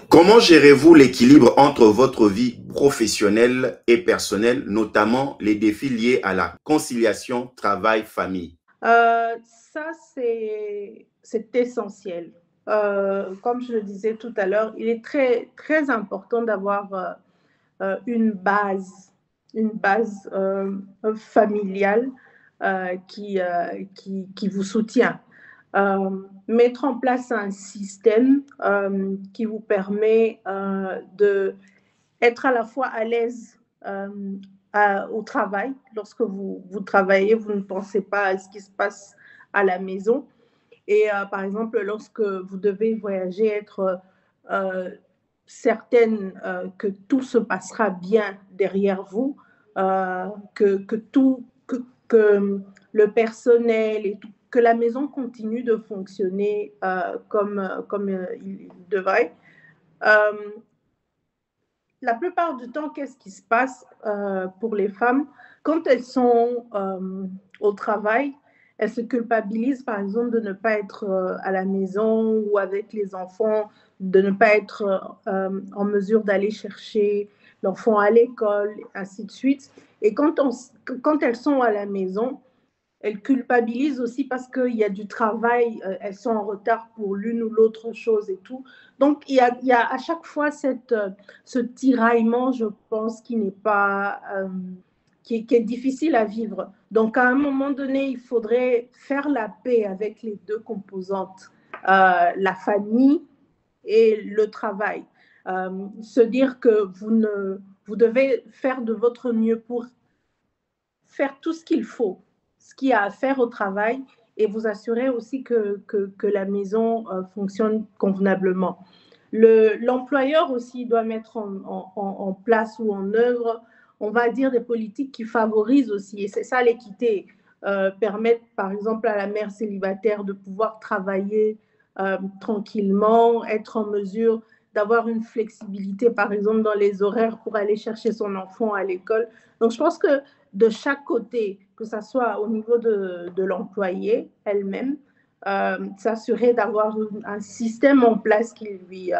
Comment gérez-vous l'équilibre entre votre vie professionnelle et personnelle, notamment les défis liés à la conciliation travail-famille? Ça, c'est essentiel. Comme je le disais tout à l'heure, il est très, très important d'avoir une base familiale qui vous soutient. Mettre en place un système qui vous permet d'être à la fois à l'aise au travail. Lorsque vous travaillez, vous ne pensez pas à ce qui se passe à la maison. Et par exemple, lorsque vous devez voyager, être certaine que tout se passera bien derrière vous, que le personnel et tout, que la maison continue de fonctionner comme il devrait. Euh, la plupart du temps, qu'est-ce qui se passe pour les femmes quand elles sont au travail? Elles se culpabilisent, par exemple, de ne pas être à la maison ou avec les enfants, de ne pas être en mesure d'aller chercher l'enfant à l'école, ainsi de suite. Et quand elles sont à la maison, elles culpabilisent aussi parce qu'il y a du travail, elles sont en retard pour l'une ou l'autre chose et tout. Donc, il y a à chaque fois ce tiraillement, je pense, qui n'est pas, qui est difficile à vivre. Donc, à un moment donné, il faudrait faire la paix avec les deux composantes, la famille et le travail. Se dire que vous devez faire de votre mieux pour faire tout ce qu'il faut, ce qu'il y a à faire au travail et vous assurer aussi que la maison fonctionne convenablement. L'employeur aussi doit mettre en place ou en œuvre, on va dire, des politiques qui favorisent aussi, et c'est ça l'équité, permettre par exemple à la mère célibataire de pouvoir travailler tranquillement, être en mesure d'avoir une flexibilité, par exemple, dans les horaires pour aller chercher son enfant à l'école. Donc, je pense que de chaque côté, que ce soit au niveau de l'employé elle-même, s'assurer d'avoir un système en place qui lui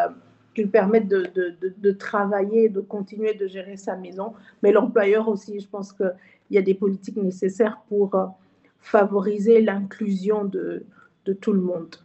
permette de travailler, de continuer de gérer sa maison. Mais l'employeur aussi, je pense qu'il y a des politiques nécessaires pour favoriser l'inclusion de tout le monde.